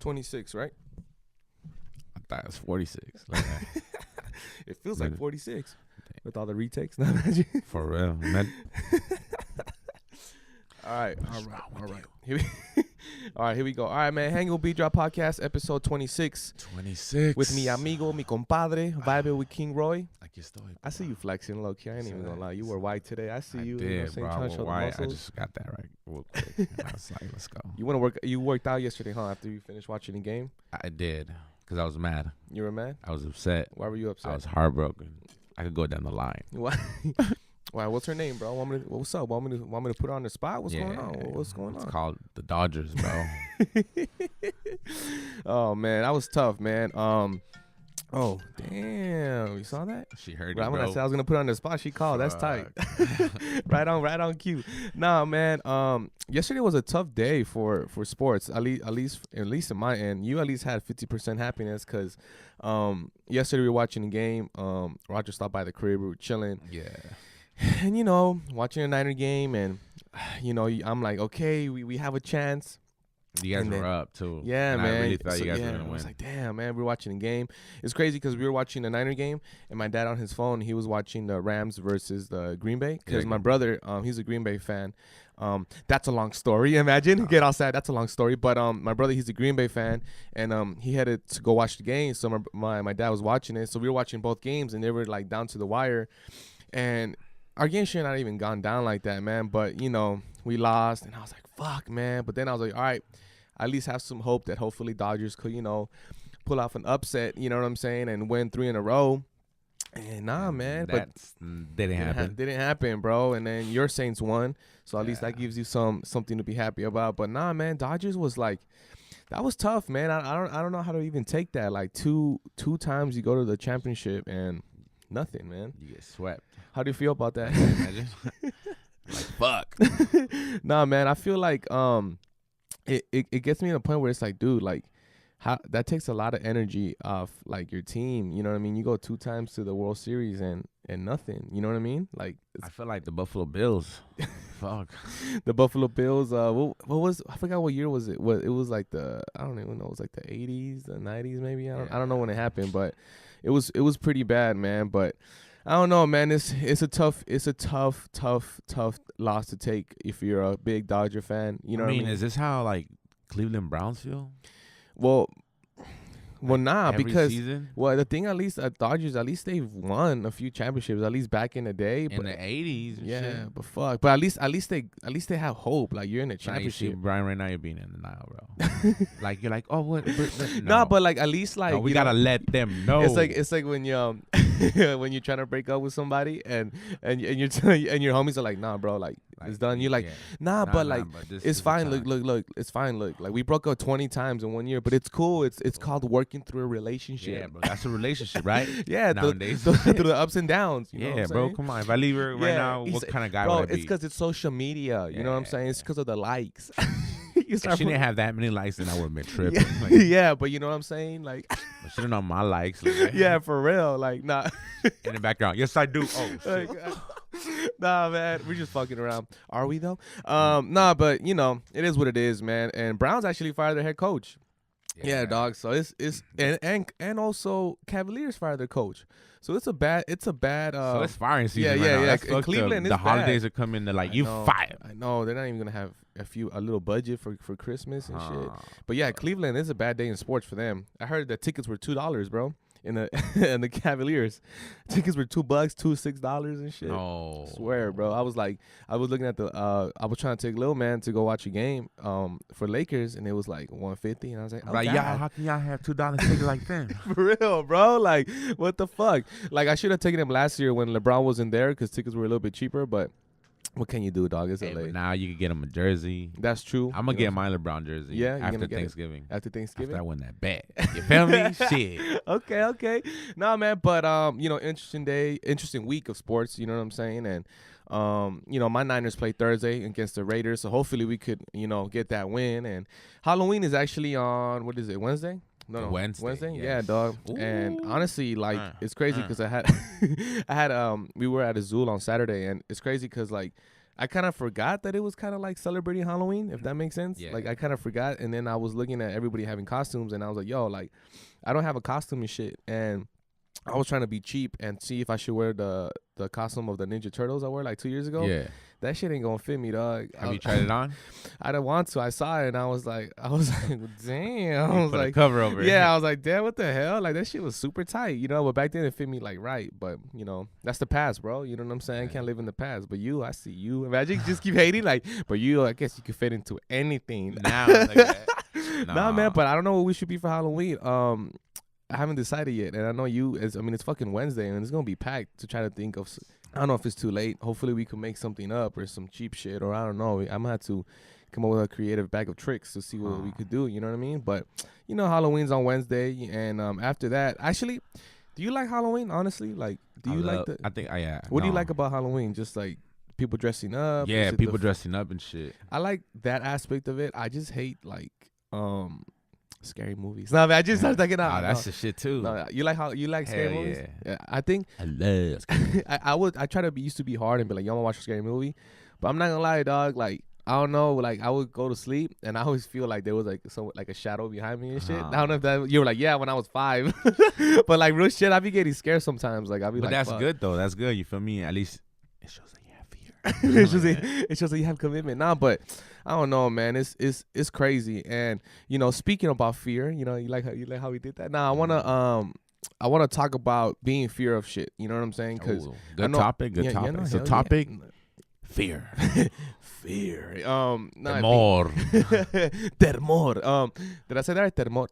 26, right? I thought it was 46. Like that. It feels like 46 with all the retakes. Not imagine. For real. Man. All right. All right, here we go. All right, man. Hanging with Beatdrop Podcast, episode 26. 26. With mi amigo, mi compadre, vibing with King Roy. Like you story. I see you flexing, low key. I ain't even gonna lie. You were white today. I see you. Did, you know what I'm saying? bro. Trying to show the White. I muscles. just got that right real quick. And I was like, let's go. You worked out yesterday, huh? After you finished watching the game? I did. Because I was mad. You were mad? I was upset. Why were you upset? I was heartbroken. I could go down the line. Why? Why? What's her name, bro? What's up? Want me to put her on the spot? What's going on? What's going on? It's called the Dodgers, bro. Oh man, that was tough, man. Oh damn, you saw that? She heard Right you, when bro. I said I was gonna put her on the spot, she called. That's tight. right on cue. Nah, man. Yesterday was a tough day for sports. At least in my end, you at least had 50% happiness because yesterday we were watching the game. Roger stopped by the crib. We were chilling. Yeah. And watching a Niner game, and I'm like, okay, we have a chance. You guys were up too. Yeah, and man. I really thought you guys were gonna I win. was like, damn, man, we were watching a game. It's crazy because we were watching the Niner game, and my dad on his phone, he was watching the Rams versus the Green Bay. Because my brother, he's a Green Bay fan. That's a long story. Imagine, get all sad. That's a long story. But my brother, he's a Green Bay fan, and he headed to go watch the game. So my dad was watching it. So we were watching both games, and they were like down to the wire, and our game should not even gone down like that, man. But we lost, and I was like, fuck, man. But then I was like, all right, at least have some hope that hopefully Dodgers could, pull off an upset, you know what I'm saying, and win 3 in a row. And nah, man, that didn't happen. Didn't happen, bro. And then your Saints won, so at least that gives you something to be happy about. But nah, man, Dodgers was like, that was tough, man. I don't know how to even take that. Like two times you go to the championship and nothing, man. You get swept. How do you feel about that? Imagine. Like, fuck. Nah, man, I feel like it gets me to a point where it's like, dude, like, how that takes a lot of energy off like your team. You know what I mean? You go 2 times to the World Series and nothing. You know what I mean? Like, I feel like the Buffalo Bills. Fuck. The Buffalo Bills. What was, I forgot what year was it? It was like I don't even know. It was like the 80s, the 90s, maybe. I don't know when it happened, but it was pretty bad, man. But I don't know, man. It's a tough loss to take if you're a big Dodger fan. You know what I mean? Is this how like Cleveland Browns feel? Well, nah, every because season? the thing, at least at Dodgers, at least they've won a few championships, at least back in the day. In the 80s, and yeah, shit. but fuck. But at least they have hope. Like, you're in a championship. You see, Brian, right now you're being in denial, bro. Like, you're like, oh, what? No, but like, at least like, no, we gotta let them know. It's like when you when you're trying to break up with somebody and you're and your homies are like, nah, bro, like it's done. You're like, nah, but like, it's fine. Look, it's fine. Look, like, we broke up 20 times in 1 year, but it's cool. It's called working through a relationship. Yeah, bro, that's a relationship, right? Yeah, nowadays. through the ups and downs. You know what I'm bro, saying? come on. If I leave her right now, what kind of guy would I be? It's because it's social media. You know what I'm saying? It's because of the likes. If she didn't have that many likes, then I would have been tripping. Yeah. Like, Yeah, but you know what I'm saying? Like, but she didn't know my likes. Like, yeah, for real. Like, nah. In the background, yes, I do. Oh, shit. Like, nah, man, we're just fucking around. Are we though? Nah, but it is what it is, man. And Browns actually fired their head coach. Yeah, dog. So it's and also Cavaliers fired their coach. So it's a bad. So it's firing season. Yeah. That's In Cleveland, the it's holidays bad. are coming. They're like, you fired. I know they're not even gonna have a little budget for Christmas and shit. But yeah, Cleveland is a bad day in sports for them. I heard that tickets were $2, bro. In the and the Cavaliers, tickets were $2, $6 and shit. No, I swear, bro. I was looking at I was trying to take Lil Man to go watch a game for Lakers, and it was like $150, and I was like, oh, right, God. y'all, how can y'all have $2 tickets like that? For real, bro. Like, what the fuck? Like, I should have taken him last year when LeBron wasn't there because tickets were a little bit cheaper, but what can you do, dog? It's LA. But now you can get him a jersey. That's true. I'm gonna get my LeBron jersey. Yeah, after Thanksgiving. After Thanksgiving, after I win that bet. You feel me? Shit. Okay. Nah, man. But interesting week of sports. You know what I'm saying? And my Niners play Thursday against the Raiders, so hopefully we could get that win. And Halloween is actually on, what is it, Wednesday? No, Wednesday. Yes. Yeah, dog. Ooh. And honestly, like, it's crazy because we were at a Zool on Saturday, and it's crazy because like I kind of forgot that it was kind of like celebrating Halloween, if that makes sense. Yeah. Like I kind of forgot, and then I was looking at everybody having costumes, and I was like, yo, like I don't have a costume and shit, and I was trying to be cheap and see if I should wear the costume of the Ninja Turtles I wore like 2 years ago. Yeah. That shit ain't gonna fit me, dog. Have you tried it on? I didn't want to. I saw it and I was like, damn. I was Put like, a cover over it. yeah, I was like, damn, what the hell? Like that shit was super tight, you know. But back then it fit me like right. But you know, that's the past, bro. You know what I'm saying? Yeah. Can't live in the past. But you, I see you. Imagine just keep hating, like, but you, I guess you could fit into anything Now, like that. Nah, man. But I don't know what we should be for Halloween. I haven't decided yet, and I know you. It's fucking Wednesday, and it's gonna be packed to try to think of. I don't know if it's too late. Hopefully, we can make something up or some cheap shit, or I don't know. I'm gonna have to come up with a creative bag of tricks to see what we could do. You know what I mean? But you know, Halloween's on Wednesday, and after that, actually, do you like Halloween? Honestly, like, do you like the? I think yeah. What do you like about Halloween? Just like people dressing up. Yeah, people dressing up and shit. I like that aspect of it. I just hate like scary movies. No, man, I just started thinking out. Oh, that's the shit too. No, you like scary movies? Yeah. I think I love scary I try to used to be hard and be like, yo, I'm gonna watch a scary movie. But I'm not gonna lie, dog, like I don't know, like I would go to sleep and I always feel like there was like a shadow behind me and shit. I don't know if that you were like, yeah, when I was 5. But like real shit, I be getting scared sometimes. Like I be but like, that's fuck. good though. That's good. You feel me? At least it shows that you have fear. It shows that you have commitment. Nah, but I don't know, man. It's crazy. And you know, speaking about fear, you know, you like how we did that. Nah, I wanna talk about being fear of shit. You know what I'm saying? Cause good topic. Good topic. No, so hell topic. yeah. Fear. Fear. Temor. Termor. Did I say that right? Termor.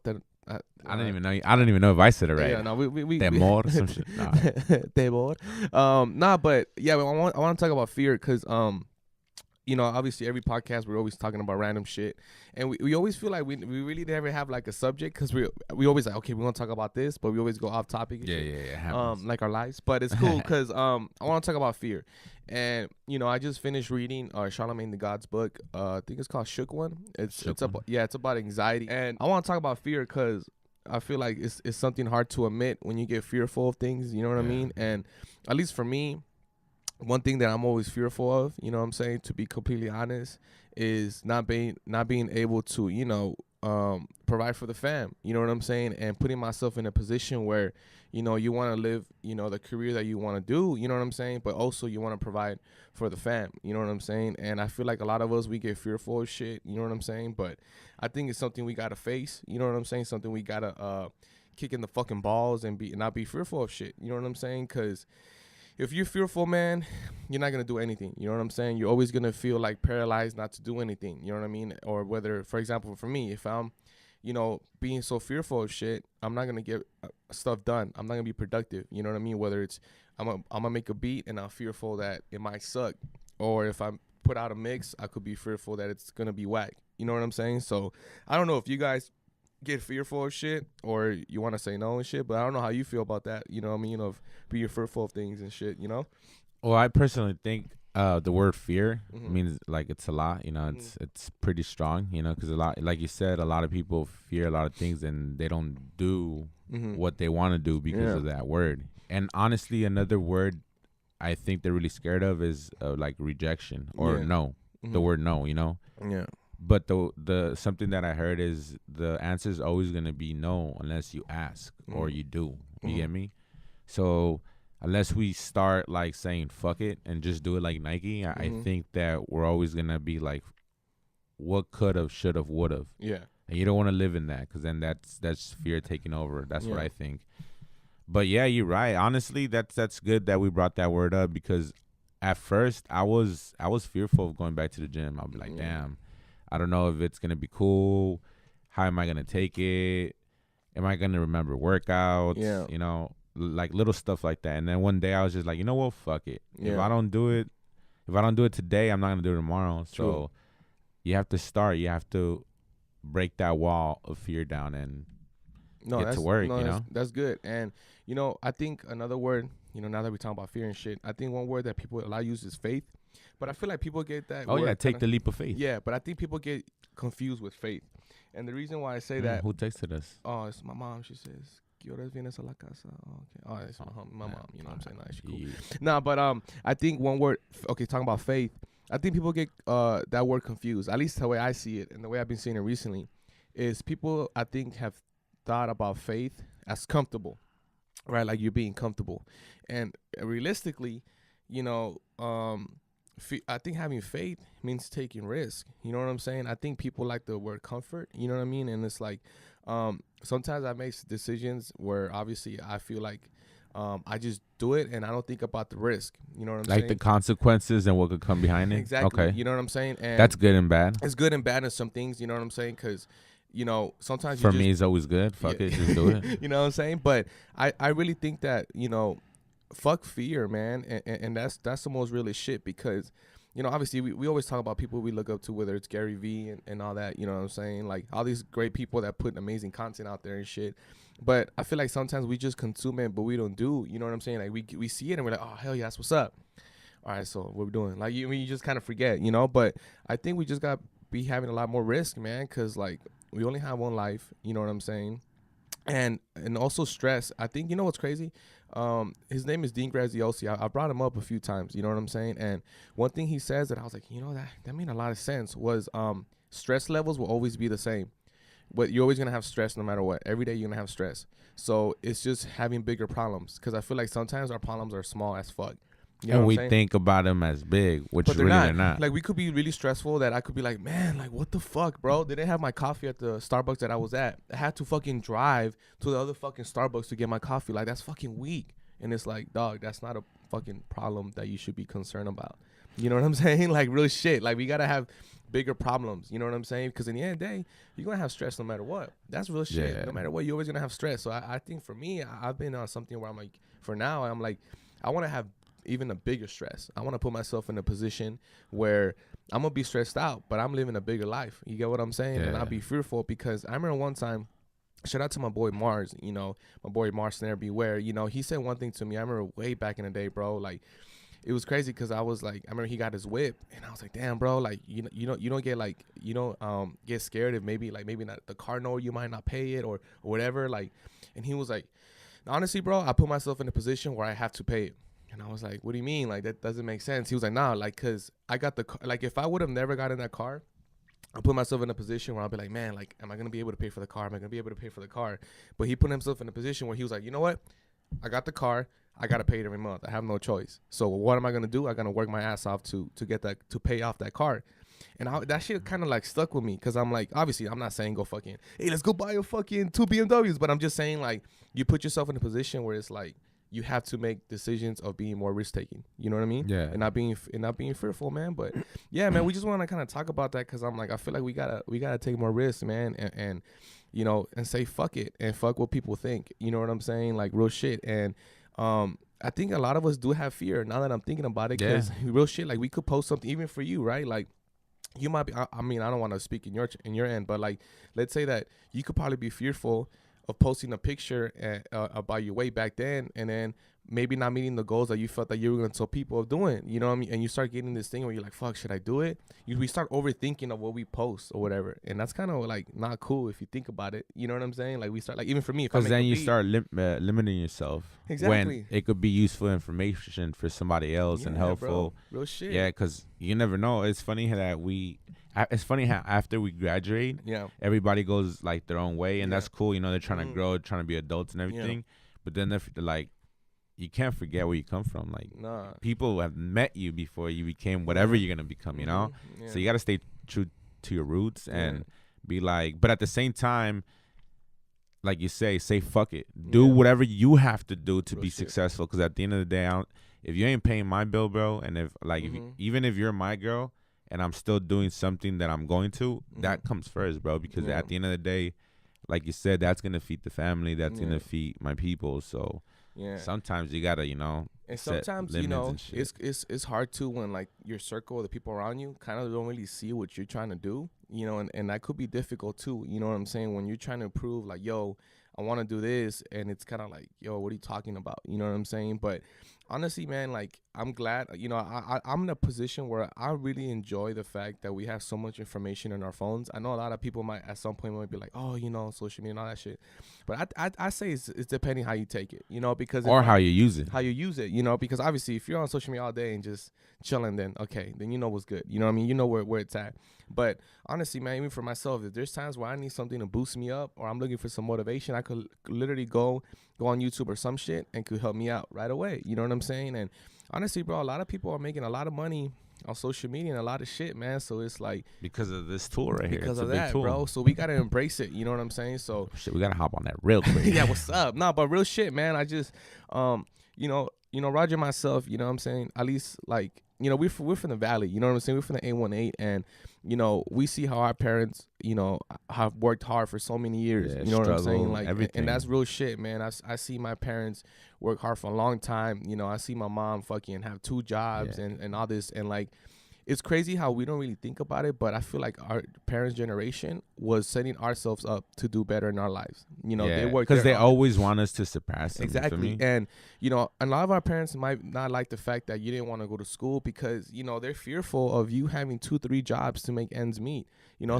I don't even know. I don't even know if I said it right. Yeah, no, we Temor. Some shit. Nah. Temor. Nah, but yeah, I want to talk about fear because you know, obviously every podcast we're always talking about random shit, and we always feel like we really never have like a subject because we always like, okay, we want to talk about this, but we always go off topic. And Yeah. like our lives, but it's cool because I want to talk about fear, and you know, I just finished reading Charlemagne the God's book. I think it's called Shook One. It's about anxiety, and I want to talk about fear because I feel like it's something hard to admit when you get fearful of things. You know what I mean? And at least for me, one thing that I'm always fearful of, you know what I'm saying, to be completely honest, is not being able to, you know, provide for the fam, you know what I'm saying, and putting myself in a position where, you know, you want to live, you know, the career that you want to do, you know what I'm saying, but also you want to provide for the fam, you know what I'm saying. And I feel like a lot of us, we get fearful of shit, you know what I'm saying, but I think it's something we got to face, you know what I'm saying, something we got to kick in the fucking balls and not be fearful of shit, you know what I'm saying, because if you're fearful, man, you're not going to do anything. You know what I'm saying? You're always going to feel like paralyzed not to do anything. You know what I mean? Or whether, for example, for me, if I'm, you know, being so fearful of shit, I'm not going to get stuff done. I'm not going to be productive. You know what I mean? Whether it's I'm going to make a beat and I'm fearful that it might suck. Or if I put out a mix, I could be fearful that it's going to be whack. You know what I'm saying? So I don't know if you guys get fearful of shit or you want to say no and shit, but I don't know how you feel about that, you know what I mean, of being fearful of things and shit, you know. Well, I personally think the word fear means like it's a lot, you know. It's pretty strong, you know, because a lot, like you said, a lot of people fear a lot of things and they don't do what they want to do because of that word. And honestly, another word I think they're really scared of is like rejection or no, the word no, you know. Yeah. But the something that I heard is the answer is always going to be no unless you ask or you do. You get me? So unless we start like saying fuck it and just do it like Nike, I think that we're always going to be like, what could have, should have, would have. Yeah. And you don't want to live in that because then that's fear taking over. That's what I think. But yeah, you're right. Honestly, that's good that we brought that word up because at first I was fearful of going back to the gym. I'll be like, damn. I don't know if it's going to be cool. How am I going to take it? Am I going to remember workouts? Yeah. You know, like little stuff like that. And then one day I was just like, you know what? Fuck it. Yeah. If I don't do it today, I'm not going to do it tomorrow. So you have to start. You have to break that wall of fear down and get to work, you know? That's good. And, you know, I think another word, you know, now that we're talking about fear and shit, I think one word that people a lot use is faith. But I feel like people get that. Oh, yeah, take the leap of faith. Yeah, but I think people get confused with faith. And the reason why I say that. Who texted us? Oh, it's my mom. She says, ¿Qué horas vienes a la casa? Oh, okay. Oh, it's my mom. You know what I'm saying? Nah, she's cool. Nah, but I think one word, okay, talking about faith, I think people get that word confused. At least the way I see it and the way I've been seeing it recently, is people I think have thought about faith as comfortable, right? Like you're being comfortable, and realistically, you know, I think having faith means taking risk. You know what I'm saying? I think people like the word comfort. You know what I mean? And it's like, sometimes I make decisions where obviously I feel like, I just do it and I don't think about the risk. You know what I'm saying? Like the consequences and what could come behind it. Exactly. Okay. You know what I'm saying? And That's good and bad. it's good and bad in some things. You know what I'm saying? Because, sometimes For me, it's always good. Fuck it, just do it. You know what I'm saying? But I really think that, fuck fear, man. And that's the most realest shit because, obviously we always talk about people we look up to, whether it's Gary Vee and all that, you know what I'm saying? Like all these great people that put amazing content out there and shit. But I feel like sometimes we just consume it, but we don't do, you know what I'm saying? Like we see it and we're like, oh, hell yeah, that's what's up. All right, so what we doing? Like you just kind of forget, but I think we just got to be having a lot more risk, man, because like we only have one life, you know what I'm saying? And also stress. I think, what's crazy? His name is Dean Graziosi. I brought him up a few times, you know what I'm saying? And one thing he says that I was like, that made a lot of sense was stress levels will always be the same. But you're always going to have stress no matter what. Every day you're going to have stress. So it's just having bigger problems. Because I feel like sometimes our problems are small as fuck. You know and we think about them as big, which but really they're not. Like we could be really stressful that I could be like, man, like what the fuck, bro? They didn't have my coffee at the Starbucks that I was at. I had to fucking drive to the other fucking Starbucks to get my coffee. Like that's fucking weak. And it's like, dog, that's not a fucking problem that you should be concerned about. You know what I'm saying? Like real shit. Like we gotta have bigger problems. You know what I'm saying? Because in the end of the day, you're gonna have stress no matter what. That's real shit. Yeah. No matter what, you're always gonna have stress. So I think for me, I've been on something where I'm like, for now, I'm like, I want to have even a bigger stress. I want to put myself in a position where I'm gonna be stressed out, but I'm living a bigger life. You get what I'm saying? Yeah. And I'll be fearful because I remember one time, shout out to my boy Mars, my boy Mars Snare Beware. He said one thing to me. I remember way back in the day, bro. Like it was crazy because I was like, I remember he got his whip, and I was like, damn, bro, like you don't get like get scared if maybe not the car note you might not pay it or whatever. Like, and he was like, honestly, bro, I put myself in a position where I have to pay it. And I was like, what do you mean? Like, that doesn't make sense. He was like, nah, like, because I got the car. Like, if I would have never gotten that car, I'll put myself in a position where I'll be like, man, like, am I going to be able to pay for the car? Am I going to be able to pay for the car? But he put himself in a position where he was like, you know what? I got the car. I got to pay it every month. I have no choice. So what am I going to do? I'm going to work my ass off to get that, to pay off that car. And that shit kind of like stuck with me because I'm like, obviously, I'm not saying go fucking, hey, let's go buy a fucking 2 BMWs. But I'm just saying, like, you put yourself in a position where it's like, you have to make decisions of being more risk taking. You know what I mean? Yeah. And not being fearful, man. But yeah, man, we just want to kind of talk about that because I'm like, I feel like we gotta take more risks, man, and and say fuck it and fuck what people think. You know what I'm saying? Like real shit. And I think a lot of us do have fear now that I'm thinking about it. Because real shit, like we could post something even for you, right? Like you might be. I mean, I don't want to speak in your end, but like let's say that you could probably be fearful of posting a picture about your weight back then, and then maybe not meeting the goals that you felt that you were going to tell people of doing, you know what I mean? And you start getting this thing where you're like, fuck, should I do it? We start overthinking of what we post or whatever. And that's kind of like not cool if you think about it. You know what I'm saying? Like we start, like even for me, because then you start limiting yourself. Exactly. When it could be useful information for somebody else and helpful. Bro. Real shit. Yeah, because you never know. It's funny how after we graduate, everybody goes like their own way, and that's cool. They're trying to grow, trying to be adults and everything. Yeah. But then they're like, you can't forget where you come from. Like, people have met you before you became whatever you're gonna become. You know, so you got to stay true to your roots and be like. But at the same time, like you say fuck it. Do whatever you have to do to be successful. Because at the end of the day, if you ain't paying my bill, bro, and if like even if you're my girl and I'm still doing something that I'm going to, that comes first, bro. Because at the end of the day, like you said, that's gonna feed the family. That's gonna feed my people. So sometimes you gotta, and sometimes it's hard too when like your circle, the people around you, kind of don't really see what you're trying to do. And that could be difficult too. You know what I'm saying? When you're trying to prove like, yo, I want to do this, and it's kind of like, yo, what are you talking about? You know what I'm saying? But honestly, man, like I'm glad, I'm in a position where I really enjoy the fact that we have so much information in our phones. I know a lot of people might at some point might be like, oh, social media and all that shit, but I say it's depending how you take it, because or how you use it. how you use it, because obviously if you're on social media all day and just chilling, then okay, then you know what's good, you know what I mean, you know where it's at. But honestly, man, even for myself, if there's times where I need something to boost me up or I'm looking for some motivation, I could literally go on YouTube or some shit and could help me out right away. You know what I'm saying? And honestly, bro, a lot of people are making a lot of money on social media and a lot of shit, man. So it's like because of this tool right here. Because it's of a big that, tool. bro. So we gotta embrace it. You know what I'm saying? So shit, we gotta hop on that real quick. yeah, what's up? Nah, but real shit, man. I just, Roger and myself. You know what I'm saying? At least like. We're from the valley, you know what I'm saying? We're from the 818, and we see how our parents, have worked hard for so many years. Yeah, you know what I'm saying? Like, everything. and that's real shit, man. I see my parents work hard for a long time. I see my mom fucking have 2 jobs and all this, and like, it's crazy how we don't really think about it, but I feel like our parents' generation was setting ourselves up to do better in our lives. They work because they always want us to surpass them. Exactly. And, a lot of our parents might not like the fact that you didn't want to go to school because, they're fearful of you having 2-3 jobs to make ends meet.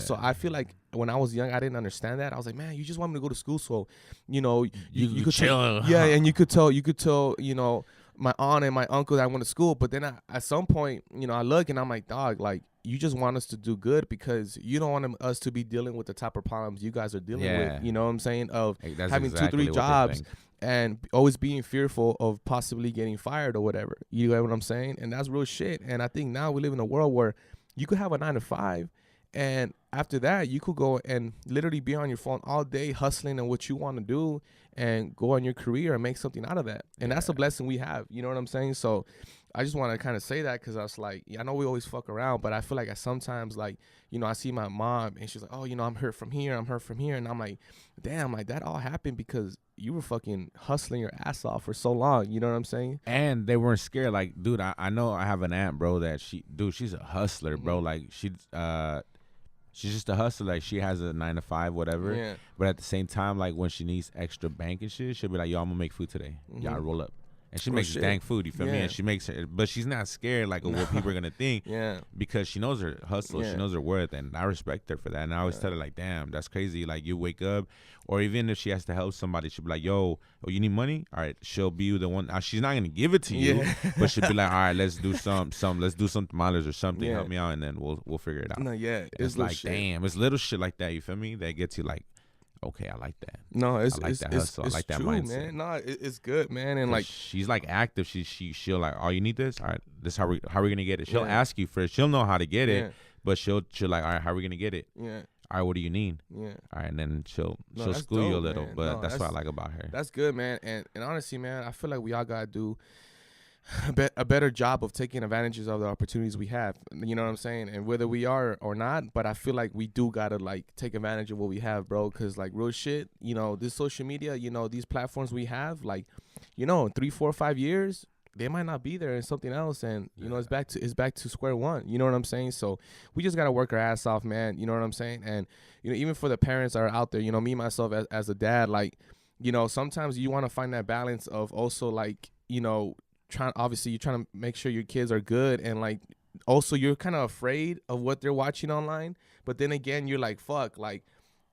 So I feel like when I was young, I didn't understand that. I was like, man, you just want me to go to school. So, you could chill. And you could tell, my aunt and my uncle that I went to school, but then at some point, I look and I'm like, dog, like you just want us to do good because you don't want us to be dealing with the type of problems you guys are dealing with. You know what I'm saying? Of having exactly 2-3 jobs and always being fearful of possibly getting fired or whatever. You know what I'm saying? And that's real shit. And I think now we live in a world where you could have a 9 to 5. And after that, you could go and literally be on your phone all day hustling on what you want to do and go on your career and make something out of that. And that's a blessing we have. You know what I'm saying? So I just want to kind of say that because I was like, I know we always fuck around, but I feel like I sometimes like, I see my mom and she's like, oh, I'm hurt from here. And I'm like, damn, like that all happened because you were fucking hustling your ass off for so long. You know what I'm saying? And they weren't scared. Like, dude, I know I have an aunt, bro, that she's a hustler, bro. Like she's just a hustler. Like, she has a 9 to 5, whatever. Yeah. But at the same time, like, when she needs extra bank and shit, she'll be like, yo, I'm going to make food today. Y'all roll up. And she makes dang food, you feel me? And she makes it, but she's not scared, like, of what people are going to think. Because she knows her hustle. She knows her worth. And I respect her for that. And I always tell her, like, damn, that's crazy. Like, you wake up, or even if she has to help somebody, she'll be like, yo, oh, you need money? All right, she'll be the one. She's not going to give it to you, but she'll be like, all right, let's do let's do some tamales or something. Help me out, and then we'll figure it out. No, it's like, shit. Damn, it's little shit like that, you feel me? That gets you like, okay, I like that. No, I like that hustle. I like that true, mindset, man. No, it's good, man. And like, she's like active. She'll like, oh, you need this? All right, this how we gonna get it. She'll ask you first. She'll know how to get it, but she'll like, all right, how are we gonna get it? Yeah. All right, what do you need? Yeah. All right, and then she'll school you a little, man. but that's what I like about her. That's good, man. And honestly, man, I feel like we all gotta do a better job of taking advantages of the opportunities we have. You know what I'm saying? And whether we are or not, but I feel like we do gotta like take advantage of what we have, bro. Cause like real shit, this social media, these platforms we have, like, in 3, 4, 5 years, they might not be there in something else, and it's back to square one. You know what I'm saying? So we just gotta work our ass off, man. You know what I'm saying? And even for the parents that are out there, me myself as a dad, like, sometimes you want to find that balance of also like, you're trying to make sure your kids are good, and like also you're kind of afraid of what they're watching online, but then again you're like, fuck, like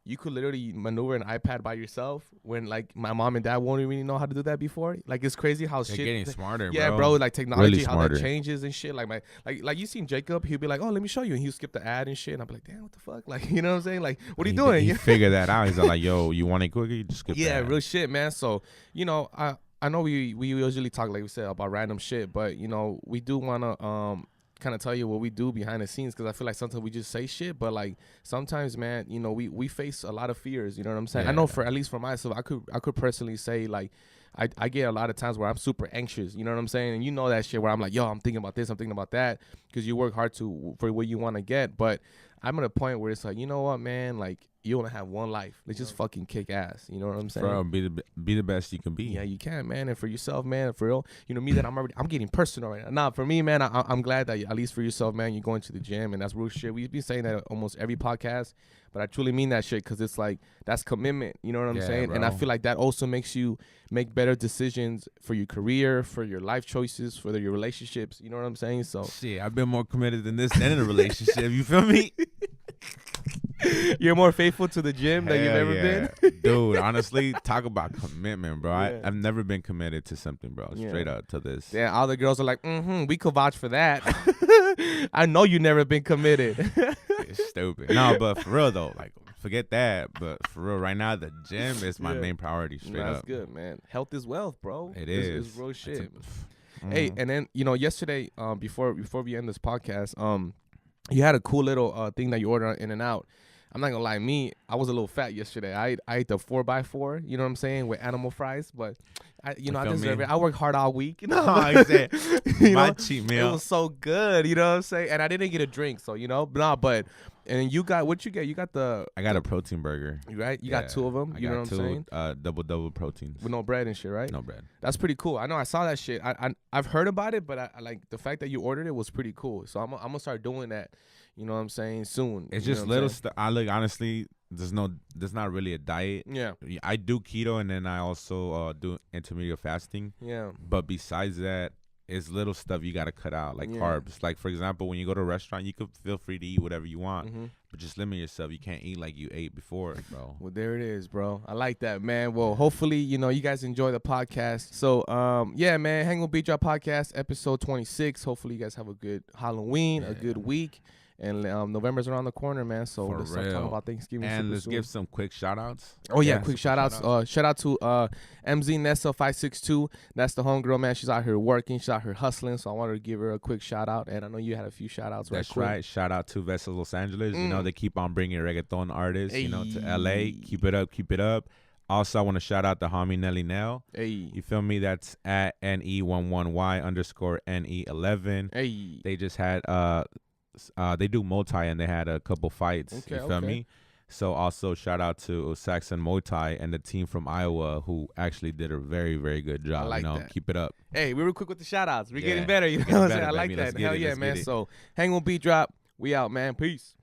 you could literally maneuver an iPad by yourself when like my mom and dad won't really know how to do that before. Like it's crazy how they're getting smarter, yeah, bro. Like technology, really how that changes and shit. Like like you seen Jacob, he'll be like, oh, let me show you, and he'll skip the ad and shit, and I'll be like, damn, what the fuck, like, you know what I'm saying? Like, what are you doing? He figure that out. He's like, yo, you want it quicker? You just skip the ad. Real shit, man. So I know we usually talk, like we said, about random shit, but we do want to kind of tell you what we do behind the scenes, because I feel like sometimes we just say shit, but like sometimes, man, we face a lot of fears. You know what I'm saying? I know at least for myself, I could personally say like I get a lot of times where I'm super anxious. You know what I'm saying? And that shit where I'm like, yo, I'm thinking about this, I'm thinking about that, because you work hard for what you want to get. But I'm at a point where it's like, you know what, man, like you only have one life. Let's just fucking kick ass. You know what I'm saying? Bro, be the best you can be. Yeah, you can, man. And for yourself, man, for real, you know me that I'm getting personal right now. Nah, for me, man, I'm glad that at least for yourself, man, you're going to the gym, and that's real shit. We've been saying that almost every podcast, but I truly mean that shit because it's like that's commitment. You know what I'm saying? Bro. And I feel like that also makes you make better decisions for your career, for your life choices, for your relationships. You know what I'm saying? So shit, I've been more committed than this than in a relationship. You feel me? You're more faithful to the gym than you've ever been? Dude, honestly, talk about commitment, bro. Yeah. I've never been committed to something, bro. Straight up to this. Yeah, all the girls are like, we could vouch for that. I know you never been committed. It's stupid. No, but for real, though, like, forget that. But for real, right now, the gym is my main priority, straight up. That's good, man. Health is wealth, bro. It is. It's real shit. Hey, and then, you know, yesterday, before we end this podcast, you had a cool little thing that you ordered on In-N-Out. I'm not gonna lie, I was a little fat yesterday. I ate the 4x4, you know what I'm saying, with animal fries, but I deserve it. I worked hard all week. You know, my cheat meal. It was so good, you know what I'm saying? And I didn't get a drink, so you know, and you got what you get? You got I got a protein burger. Right? You got two of them. You know what I'm saying? Double proteins with no bread and shit, right? No bread. That's pretty cool. I know I saw that shit. I've heard about it, but I like the fact that you ordered it was pretty cool. So I'm gonna start doing that. You know what I'm saying? Soon. It's just little stuff. I look, honestly, there's not really a diet. Yeah. I do keto and then I also do intermittent fasting. Yeah. But besides that, it's little stuff you got to cut out, like carbs. Like, for example, when you go to a restaurant, you could feel free to eat whatever you want, but just limit yourself. You can't eat like you ate before, bro. Well, there it is, bro. I like that, man. Well, hopefully, you know, you guys enjoy the podcast. So, yeah, man, Hang with Beatdrop podcast, episode 26. Hopefully, you guys have a good Halloween, a good week. And November's around the corner, man. So let's start talking about Thanksgiving. And let's give some quick shout outs. Oh, yeah, quick shout outs. Shout out to MZ Nessa 562. That's the homegirl, man. She's out here working. She's out here hustling. So I wanted to give her a quick shout out. And I know you had a few shout outs. That's right. Shout out to Vessels Los Angeles. You know, they keep on bringing reggaeton artists, you know, to LA. Keep it up. Keep it up. Also, I want to shout out the homie Nelly Nell. Hey. You feel me? That's at NE11Y_NE11. Hey. They just had they do Muay Thai and they had a couple fights. You feel me? So also shout out to Saxon Muay Thai and the team from Iowa who actually did a very, very good job. I like that. Keep it up. Hey, we were quick with the shout outs. We're getting better. You know what I'm saying? I like that. Hell yeah, man. So Hang on Beatdrop. We out, man. Peace.